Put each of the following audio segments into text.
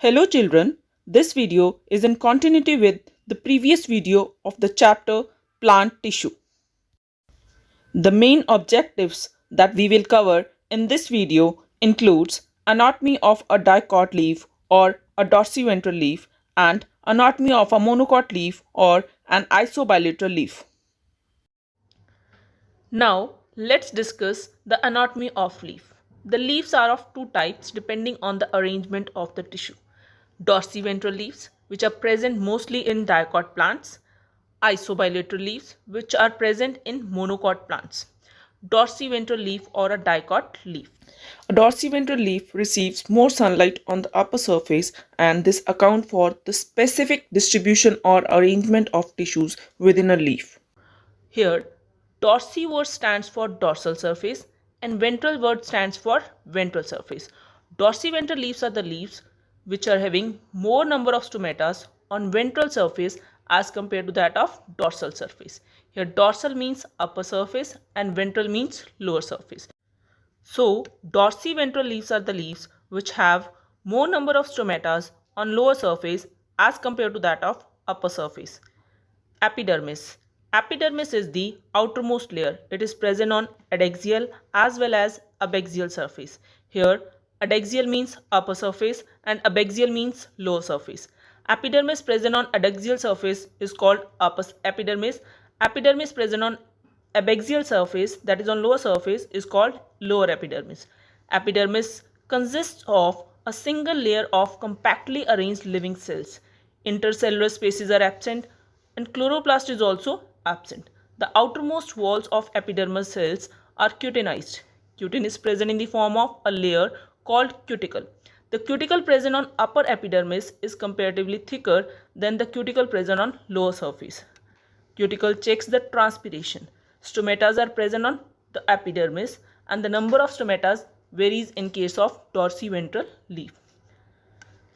Hello children, this video is in continuity with the previous video of the chapter Plant Tissue. The main objectives that we will cover in this video includes anatomy of a dicot leaf or a dorsiventral leaf and anatomy of a monocot leaf or an isobilateral leaf. Now let's discuss the anatomy of leaf. The leaves are of two types depending on the arrangement of the tissue. Dorsiventral leaves, which are present mostly in dicot plants. Isobilateral leaves, which are present in monocot plants. Dorsiventral leaf or a dicot leaf. A dorsiventral leaf receives more sunlight on the upper surface, and this accounts for the specific distribution or arrangement of tissues within a leaf. Here, dorsi word stands for dorsal surface and ventral word stands for ventral surface. Dorsiventral leaves are the leaves which are having more number of stomatas on ventral surface as compared to that of dorsal surface. Here dorsal means upper surface and ventral means lower surface. So dorsiventral leaves are the leaves which have more number of stomatas on lower surface as compared to that of upper surface. Epidermis. Epidermis is the outermost layer. It is present on adaxial as well as abaxial surface. Here adaxial means upper surface and abaxial means lower surface. Epidermis present on adaxial surface is called upper epidermis. Epidermis present on abaxial surface, that is on lower surface, is called lower epidermis. Epidermis consists of a single layer of compactly arranged living cells. Intercellular spaces are absent and chloroplast is also absent. The outermost walls of epidermis cells are cutinized. Cutin is present in the form of a layer called cuticle. The cuticle present on upper epidermis is comparatively thicker than the cuticle present on lower surface. Cuticle checks the transpiration. Stomatas are present on the epidermis and the number of stomatas varies in case of dorsiventral leaf.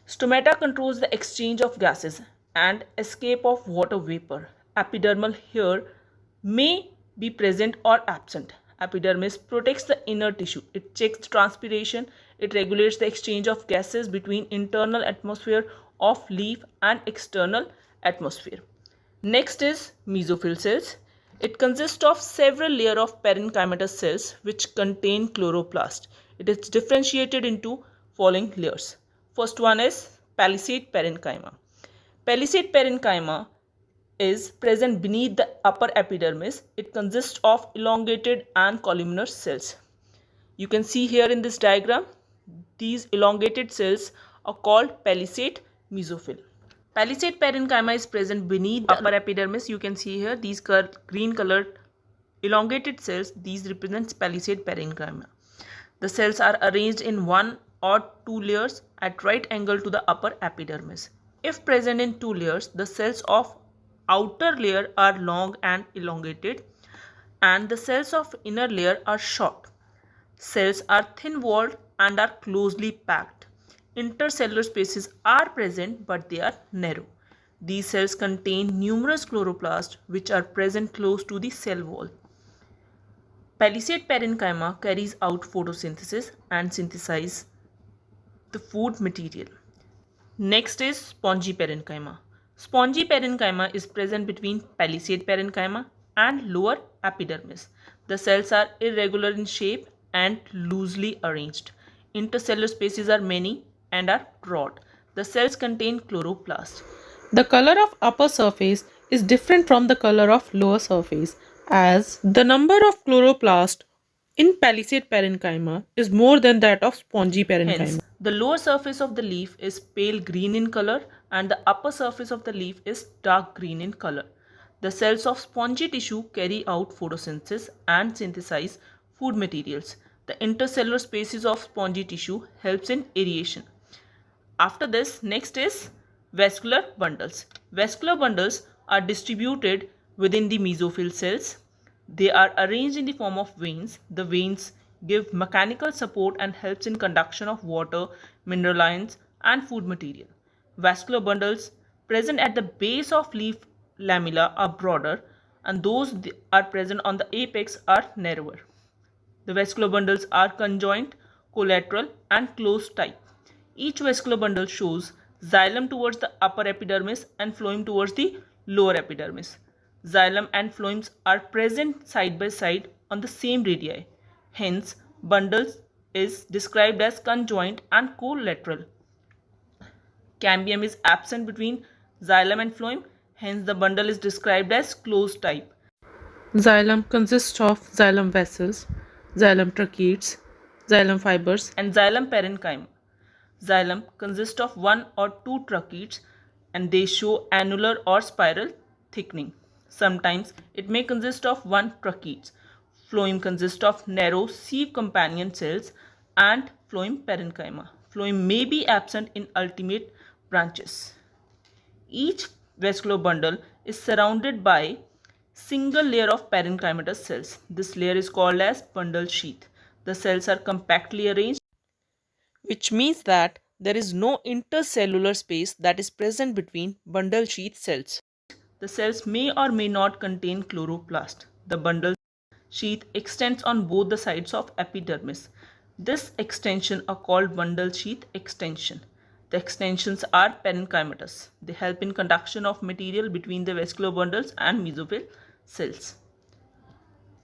Stomata controls the exchange of gases and escape of water vapor. Epidermal hair may be present or absent. Epidermis protects the inner tissue. It checks the transpiration. It regulates the exchange of gases between internal atmosphere of leaf and external atmosphere. Next is mesophyll cells. It consists of several layers of parenchymatous cells which contain chloroplast. It is differentiated into following layers. First one is Palisade Parenchyma. Palisade Parenchyma is present beneath the upper epidermis. It consists of elongated and columnar cells. You can see here in this diagram, these elongated cells are called palisade mesophyll. Palisade parenchyma is present beneath the upper epidermis. You can see here these green colored elongated cells. These represent palisade parenchyma. The cells are arranged in one or two layers at right angle to the upper epidermis. If present in two layers, the cells of outer layer are long and elongated and the cells of inner layer are short. Cells are thin walled and are closely packed. Intercellular spaces are present but they are narrow. These cells contain numerous chloroplasts which are present close to the cell wall. Palisade parenchyma carries out photosynthesis and synthesizes the food material. Next is spongy parenchyma. Spongy parenchyma is present between palisade parenchyma and lower epidermis. The cells are irregular in shape and loosely arranged. Intercellular spaces are many and are broad. The cells contain chloroplast. The color of upper surface is different from the color of lower surface as the number of chloroplast in palisade parenchyma is more than that of spongy parenchyma. Hence, the lower surface of the leaf is pale green in color and the upper surface of the leaf is dark green in color. The cells of spongy tissue carry out photosynthesis and synthesize food materials. The intercellular spaces of spongy tissue helps in aeration. After this, next is vascular bundles. Vascular bundles are distributed within the mesophyll cells. They are arranged in the form of veins. The veins give mechanical support and helps in conduction of water, mineral ions and food material. Vascular bundles present at the base of leaf lamella are broader and those are present on the apex are narrower. The vascular bundles are conjoint, collateral and closed type. Each vascular bundle shows xylem towards the upper epidermis and phloem towards the lower epidermis. Xylem and phloems are present side by side on the same radii. Hence, bundles is described as conjoint and collateral. Cambium is absent between xylem and phloem, hence the bundle is described as closed type. Xylem consists of xylem vessels, xylem tracheids, xylem fibers, and xylem parenchyma. Xylem consists of one or two tracheids and they show annular or spiral thickening. Sometimes it may consist of one tracheids. Phloem consists of narrow sieve companion cells and phloem parenchyma. Phloem may be absent in ultimate branches. Each vascular bundle is surrounded by single layer of parenchymatous cells. This layer is called as bundle sheath. The cells are compactly arranged, which means that there is no intercellular space that is present between bundle sheath cells. The cells may or may not contain chloroplast. The bundle sheath extends on both the sides of epidermis. This extension are called bundle sheath extension. The extensions are parenchymatous. They help in conduction of material between the vascular bundles and mesophyll cells.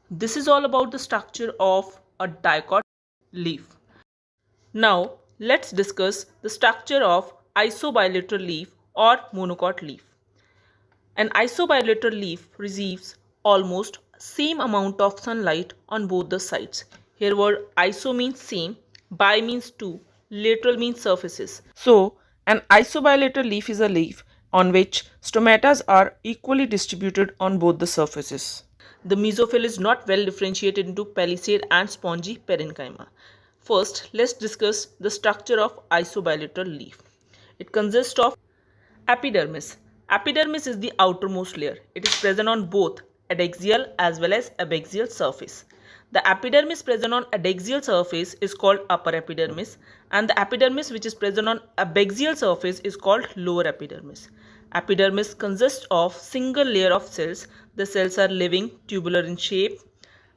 This is all about the structure of a dicot leaf. Now, let's discuss the structure of isobilateral leaf or monocot leaf. An isobilateral leaf receives almost same amount of sunlight on both the sides. Here word iso means same, bi means two, lateral means surfaces. So, an isobilateral leaf is a leaf on which stomatas are equally distributed on both the surfaces. The mesophyll is not well differentiated into palisade and spongy parenchyma. First, let's discuss the structure of isobilateral leaf. It consists of epidermis. Epidermis is the outermost layer. It is present on both adaxial as well as abaxial surface. The epidermis present on adaxial surface is called upper epidermis and the epidermis which is present on abaxial surface is called lower epidermis. Epidermis consists of single layer of cells. The cells are living, tubular in shape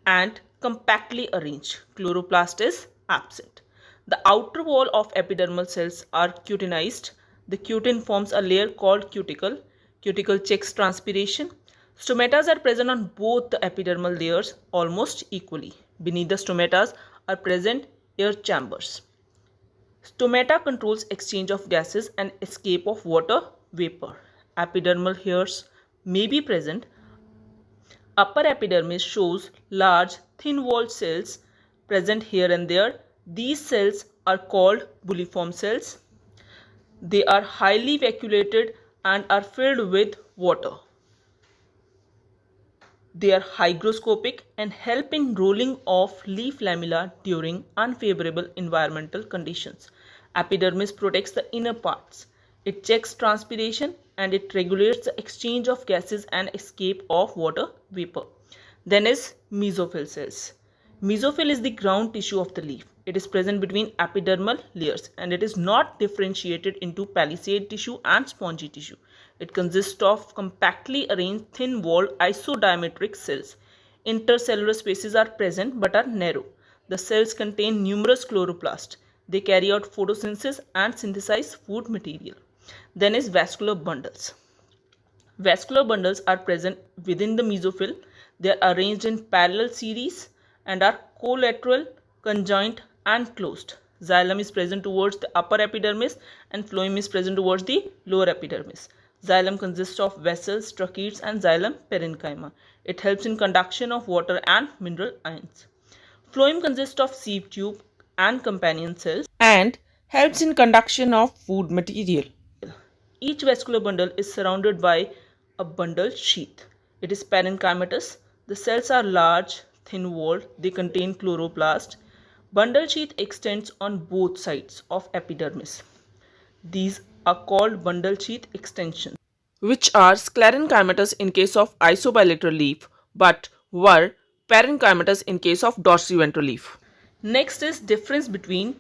and compactly arranged. Chloroplast is absent. The outer wall of epidermal cells are cutinized. The cutin forms a layer called cuticle. Cuticle checks transpiration. Stomatas are present on both the epidermal layers almost equally. Beneath the stomatas are present air chambers. Stomata controls exchange of gases and escape of water vapor. Epidermal hairs may be present. Upper epidermis shows large thin-walled cells present here and there. These cells are called bulliform cells. They are highly vacuolated and are filled with water. They are hygroscopic and help in rolling off leaf lamella during unfavorable environmental conditions. Epidermis protects the inner parts. It checks transpiration and it regulates the exchange of gases and escape of water vapor. Then is mesophyll cells. Mesophyll is the ground tissue of the leaf. It is present between epidermal layers and it is not differentiated into palisade tissue and spongy tissue. It consists of compactly arranged thin-walled isodiametric cells. Intercellular spaces are present but are narrow. The cells contain numerous chloroplasts. They carry out photosynthesis and synthesize food material. Then is vascular bundles. Vascular bundles are present within the mesophyll. They are arranged in parallel series and are collateral, conjoint and closed. Xylem is present towards the upper epidermis and phloem is present towards the lower epidermis. Xylem consists of vessels, tracheids and xylem parenchyma. It helps in conduction of water and mineral ions. Phloem consists of sieve tube and companion cells and helps in conduction of food material. Each vascular bundle is surrounded by a bundle sheath. It is parenchymatous. The cells are large, thin-walled. They contain chloroplast. Bundle sheath extends on both sides of epidermis. These are called bundle sheath extensions, which are sclerenchymatous in case of isobilateral leaf, but were parenchymatous in case of dorsiventral leaf. Next is difference between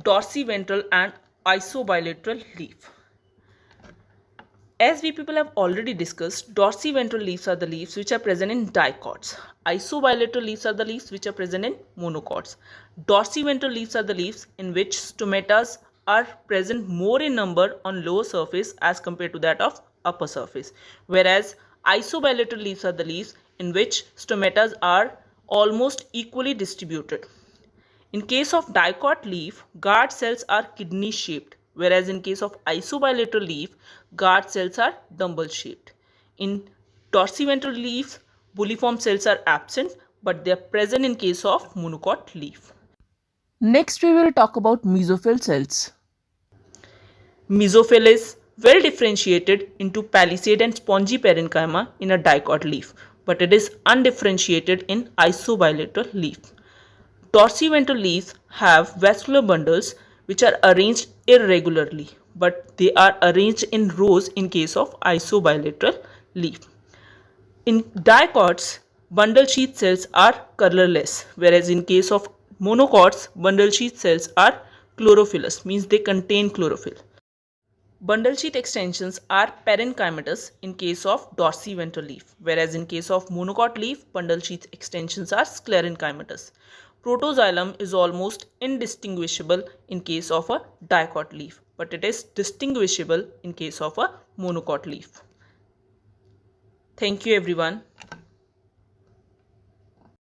dorsiventral and isobilateral leaf. As we people have already discussed, dorsiventral leaves are the leaves which are present in dicots. Isobilateral leaves are the leaves which are present in monocots. Dorsiventral leaves are the leaves in which stomatas are present more in number on lower surface as compared to that of upper surface, whereas isobilateral leaves are the leaves in which stomatas are almost equally distributed. In case of dicot leaf, guard cells are kidney shaped, whereas in case of isobilateral leaf, guard cells are dumbbell shaped. In dorsiventral leaves, bulliform cells are absent, but they are present in case of monocot leaf. Next, we will talk about mesophyll cells. Mesophyll is well differentiated into palisade and spongy parenchyma in a dicot leaf, but it is undifferentiated in isobilateral leaf. Dorsiventral leaves have vascular bundles which are arranged irregularly, but they are arranged in rows in case of isobilateral leaf. In dicots, bundle sheath cells are colorless, whereas in case of monocots, bundle sheath cells are chlorophyllous, means they contain chlorophyll. Bundle sheath extensions are parenchymatous in case of dorsiventral leaf, whereas in case of monocot leaf, bundle sheath extensions are sclerenchymatous. Protoxylem is almost indistinguishable in case of a dicot leaf, but it is distinguishable in case of a monocot leaf. Thank you everyone.